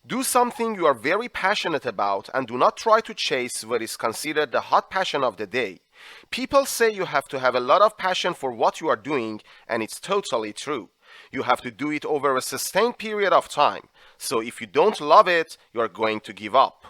Do something you are very passionate about and do not try to chase what is considered the hot passion of the day. People say you have to have a lot of passion for what you are doing, and it's totally true. You have to do it over a sustained period of time. So if you don't love it, you are going to give up.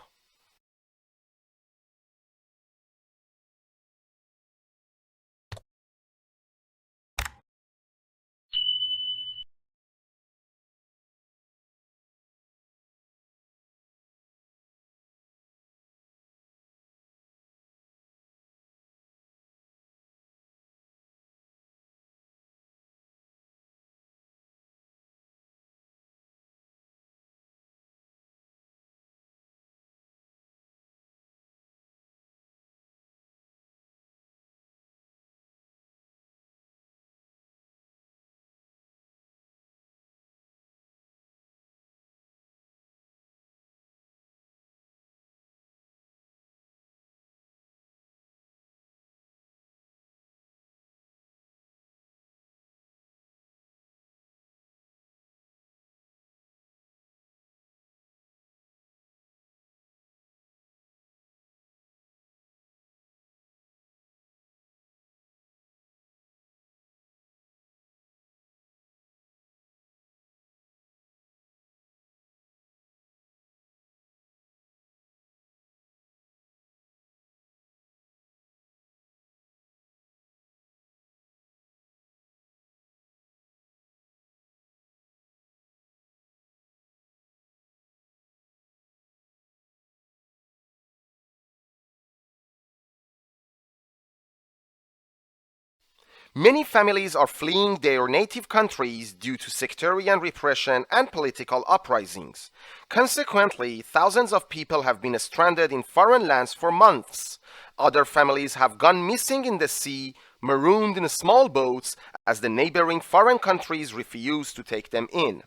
Many families are fleeing their native countries due to sectarian repression and political uprisings. Consequently, thousands of people have been stranded in foreign lands for months. Other families have gone missing in the sea, marooned in small boats, as the neighboring foreign countries refuse to take them in.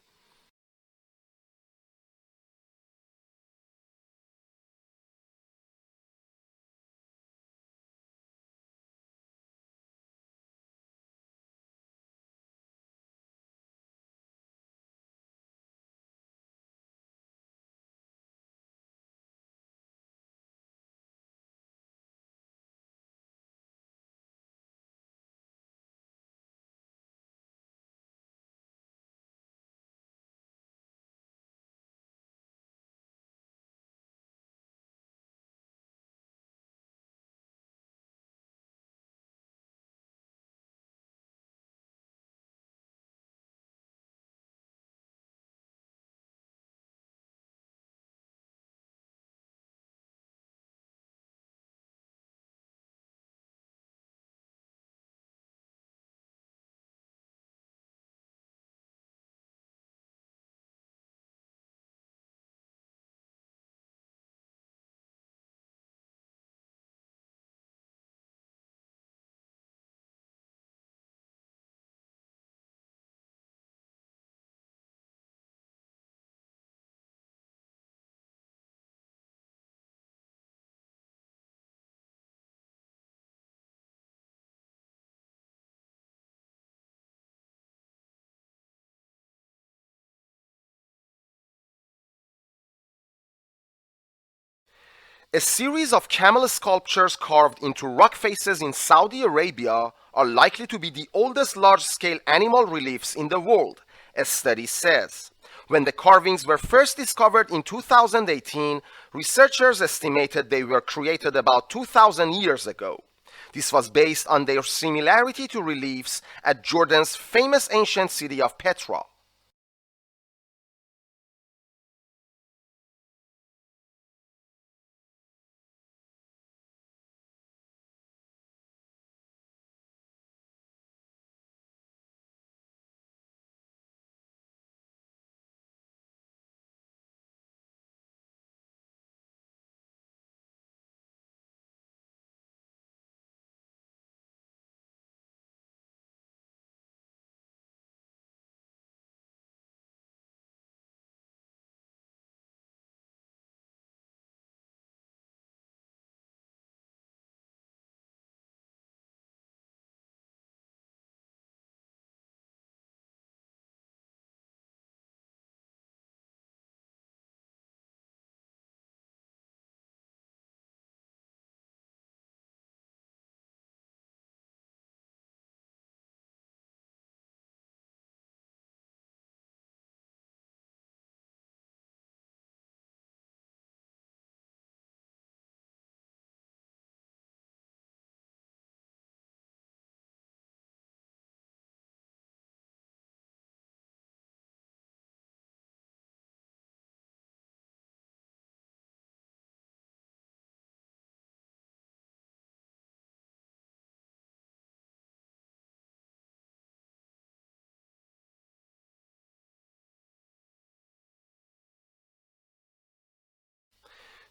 A series of camel sculptures carved into rock faces in Saudi Arabia are likely to be the oldest large-scale animal reliefs in the world, a study says. When the carvings were first discovered in 2018, researchers estimated they were created about 2,000 years ago. This was based on their similarity to reliefs at Jordan's famous ancient city of Petra.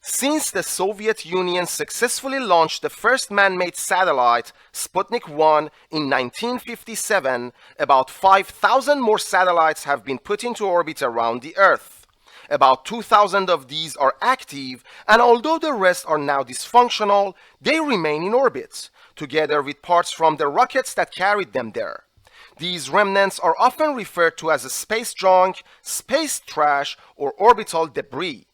Since the Soviet Union successfully launched the first man-made satellite, Sputnik 1, in 1957, about 5,000 more satellites have been put into orbit around the Earth. About 2,000 of these are active, and although the rest are now dysfunctional, they remain in orbit, together with parts from the rockets that carried them there. These remnants are often referred to as space junk, space trash, or orbital debris.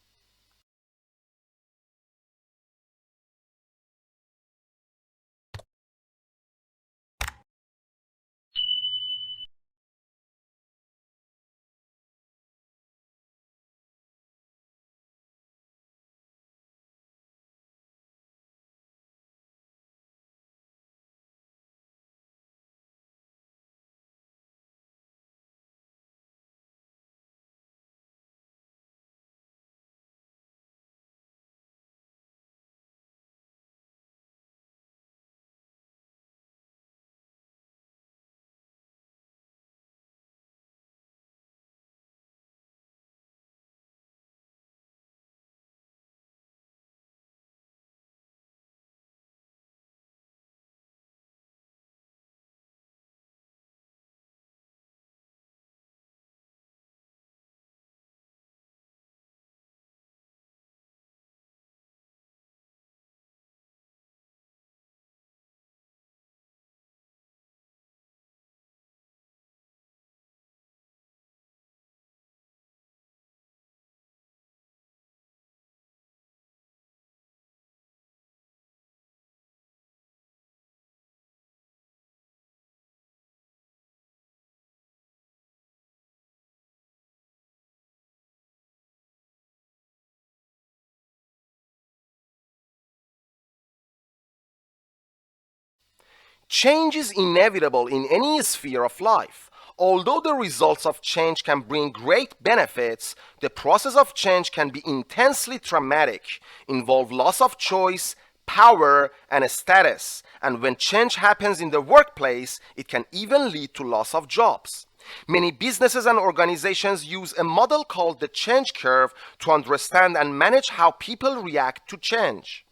Change is inevitable in any sphere of life. Although the results of change can bring great benefits, the process of change can be intensely traumatic, involve loss of choice, power, and status, and when change happens in the workplace, it can even lead to loss of jobs. Many businesses and organizations use a model called the change curve to understand and manage how people react to change.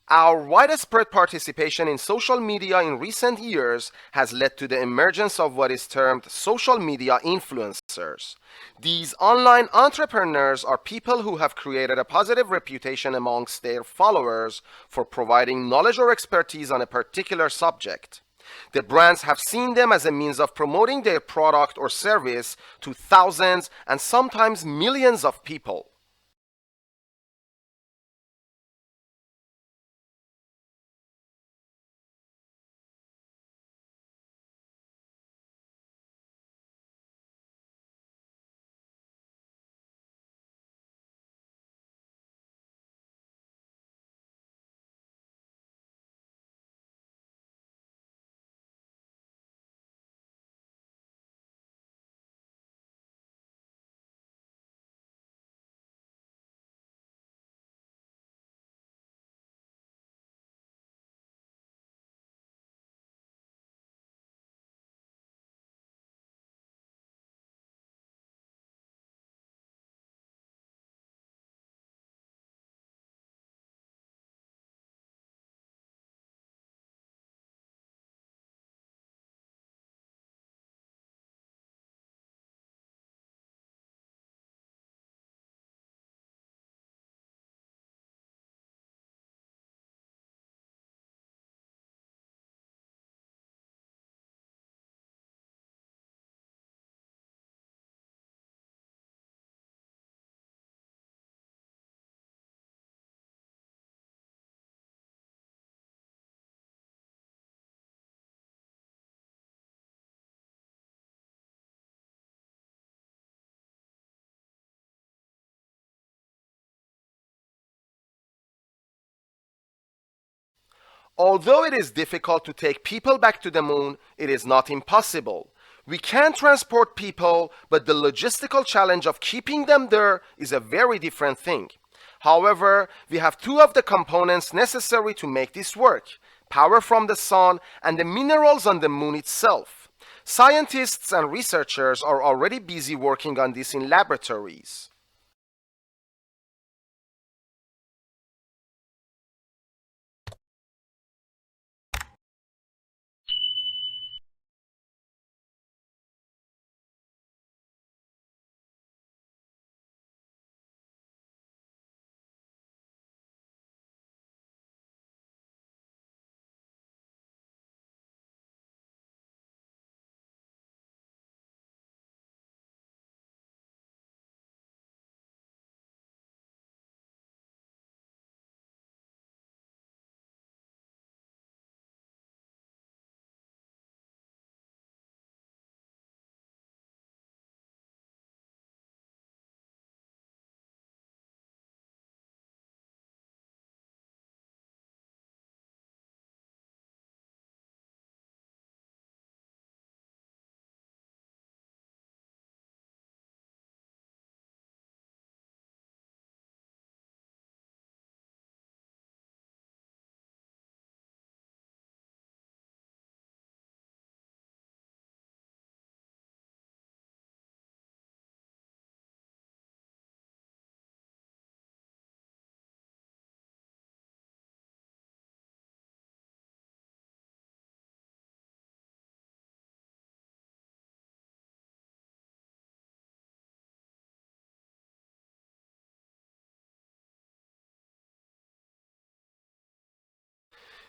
Our widespread participation in social media in recent years has led to the emergence of what is termed social media influencers. These online entrepreneurs are people who have created a positive reputation amongst their followers for providing knowledge or expertise on a particular subject. The brands have seen them as a means of promoting their product or service to thousands and sometimes millions of people. Although it is difficult to take people back to the moon, it is not impossible. We can transport people, but the logistical challenge of keeping them there is a very different thing. However, we have two of the components necessary to make this work: power from the sun and the minerals on the moon itself. Scientists and researchers are already busy working on this in laboratories.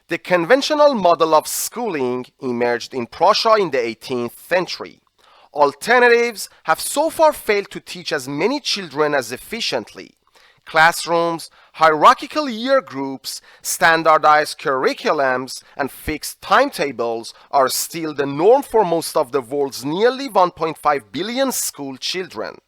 The conventional model of schooling emerged in Prussia in the 18th century. Alternatives have so far failed to teach as many children as efficiently. Classrooms, hierarchical year groups, standardized curriculums, and fixed timetables are still the norm for most of the world's nearly 1.5 billion school children.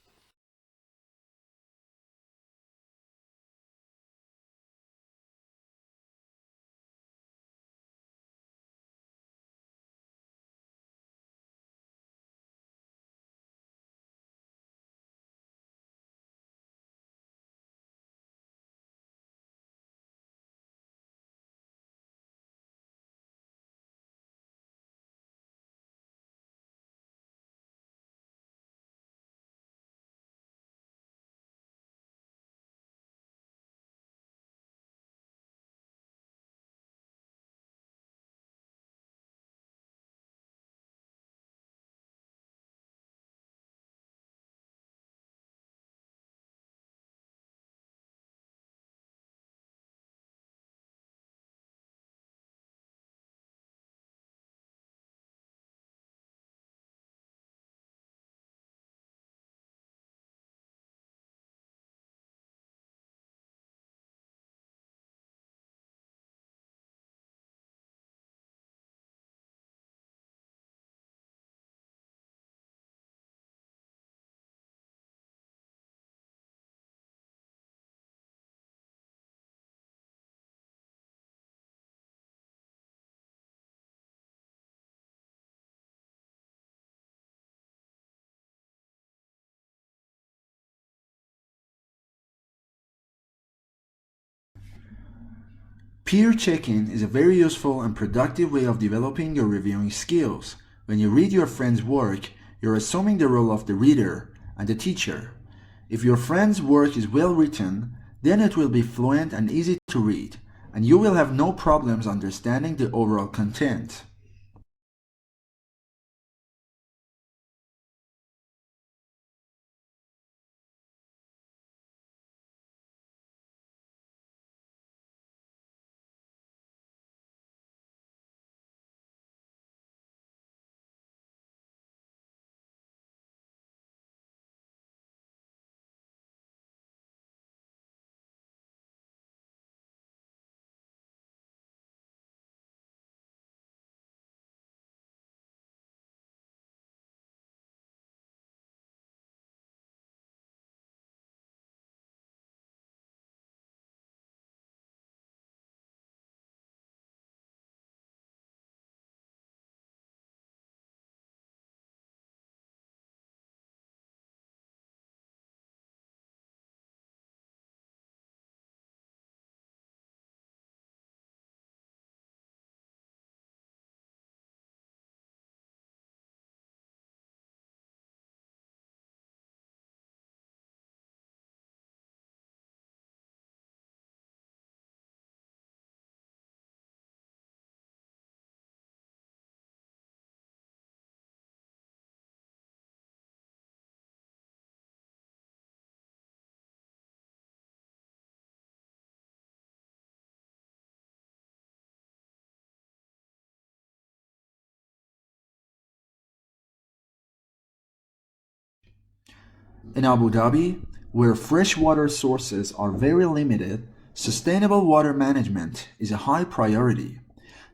Peer checking is a very useful and productive way of developing your reviewing skills. When you read your friend's work, you're assuming the role of the reader and the teacher. If your friend's work is well written, then it will be fluent and easy to read, and you will have no problems understanding the overall content. In Abu Dhabi, where freshwater sources are very limited, sustainable water management is a high priority.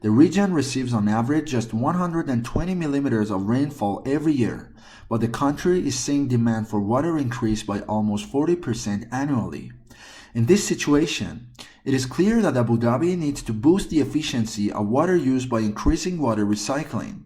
The region receives on average just 120 millimeters of rainfall every year, but the country is seeing demand for water increase by almost 40% annually. In this situation, it is clear that Abu Dhabi needs to boost the efficiency of water use by increasing water recycling.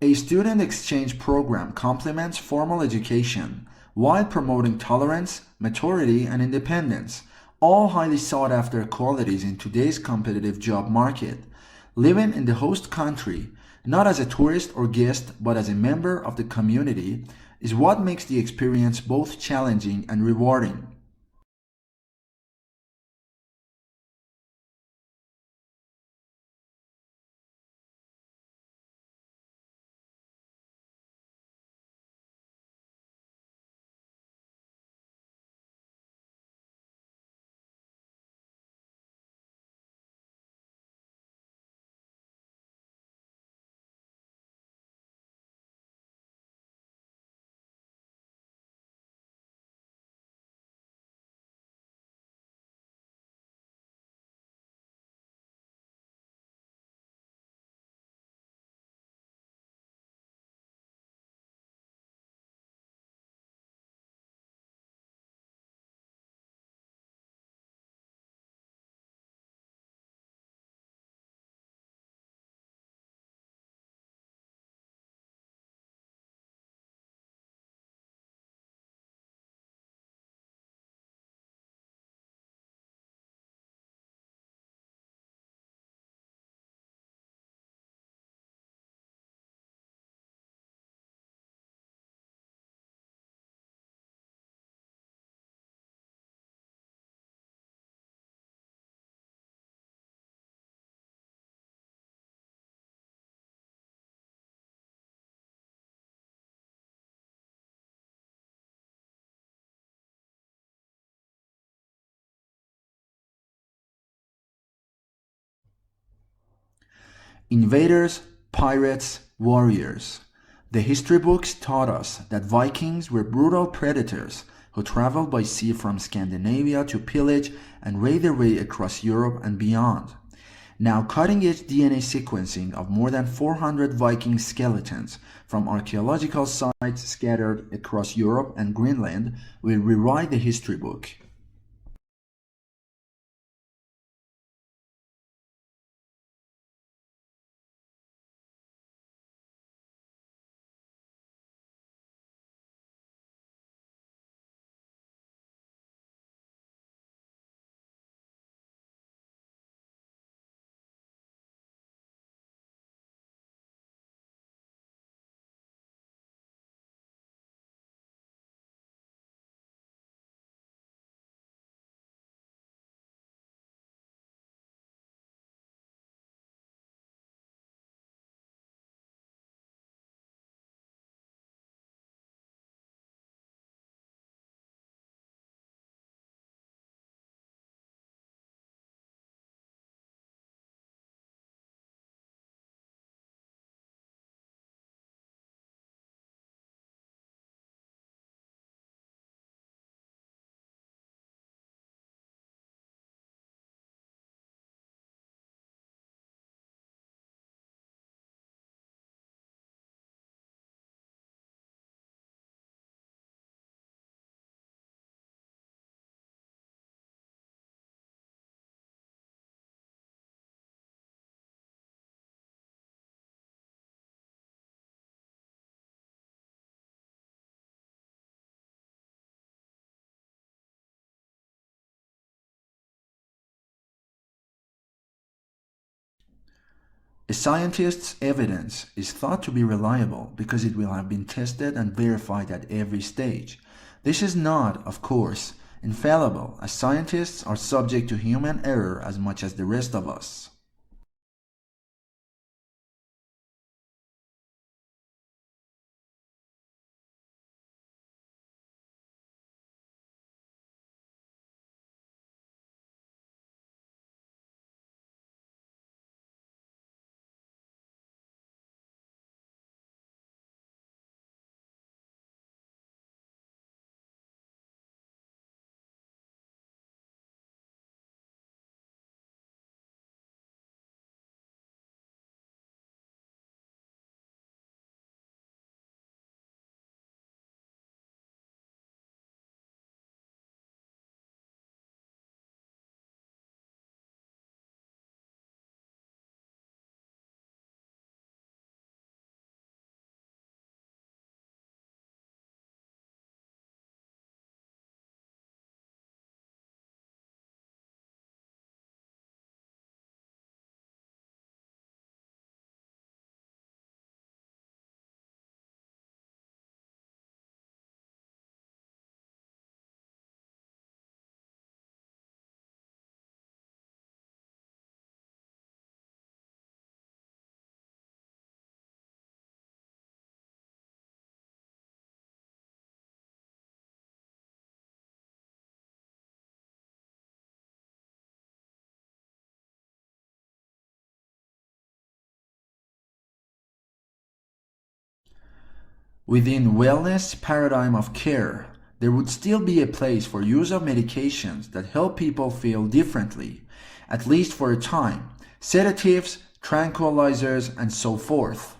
A student exchange program complements formal education while promoting tolerance, maturity, and independence, all highly sought after qualities in today's competitive job market. Living in the host country, not as a tourist or guest but as a member of the community, is what makes the experience both challenging and rewarding. Invaders, pirates, warriors. The history books taught us that Vikings were brutal predators who traveled by sea from Scandinavia to pillage and raid their way across Europe and beyond. Now, cutting-edge DNA sequencing of more than 400 Viking skeletons from archaeological sites scattered across Europe and Greenland will rewrite the history book. A scientist's evidence is thought to be reliable because it will have been tested and verified at every stage. This is not, of course, infallible, as scientists are subject to human error as much as the rest of us. Within wellness paradigm of care, there would still be a place for use of medications that help people feel differently, at least for a time, sedatives, tranquilizers, and so forth.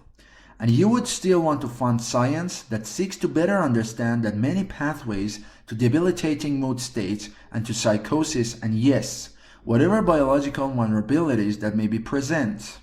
And you would still want to fund science that seeks to better understand the many pathways to debilitating mood states and to psychosis and yes, whatever biological vulnerabilities that may be present.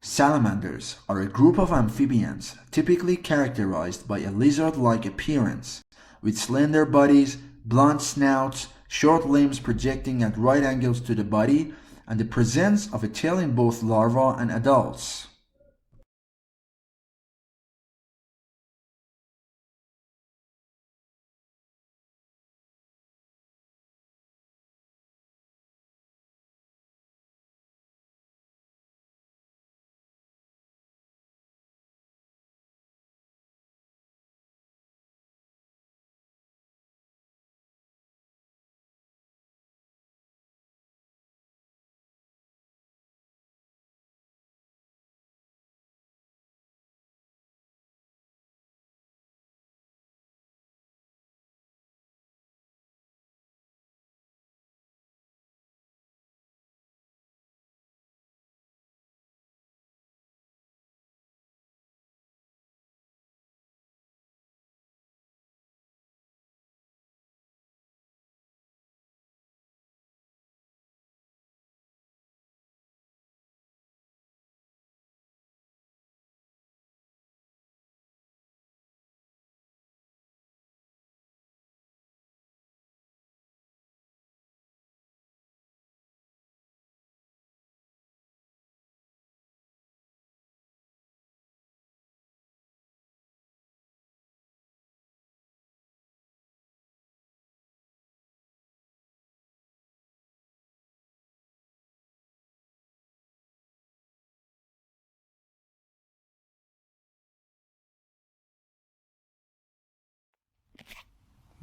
Salamanders are a group of amphibians typically characterized by a lizard-like appearance, with slender bodies, blunt snouts, short limbs projecting at right angles to the body, and the presence of a tail in both larvae and adults.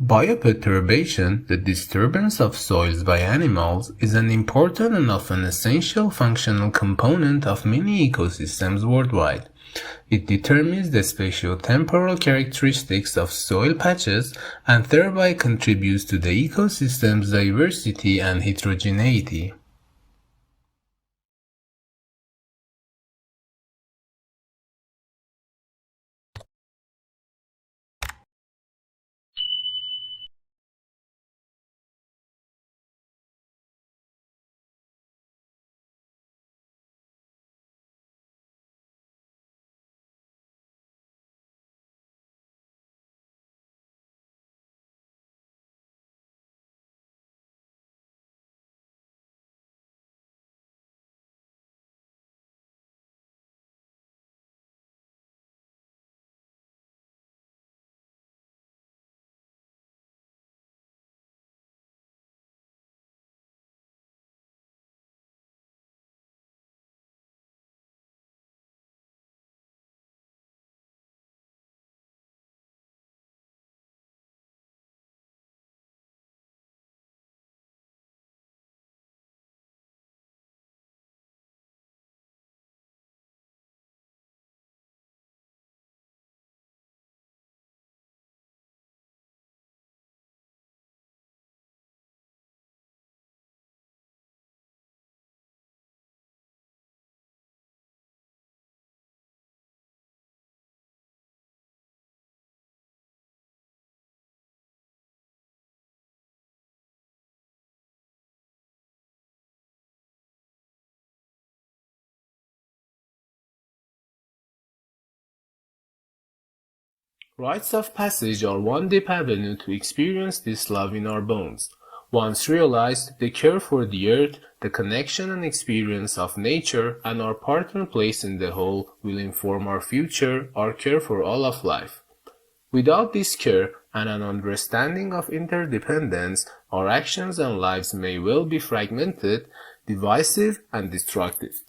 Bioperturbation, the disturbance of soils by animals, is an important and often essential functional component of many ecosystems worldwide. It determines the spatio-temporal characteristics of soil patches and thereby contributes to the ecosystem's diversity and heterogeneity. Rites of passage are one deep avenue to experience this love in our bones. Once realized, the care for the earth, the connection and experience of nature, and our partner place in the whole will inform our future, our care for all of life. Without this care and an understanding of interdependence, our actions and lives may well be fragmented, divisive, and destructive.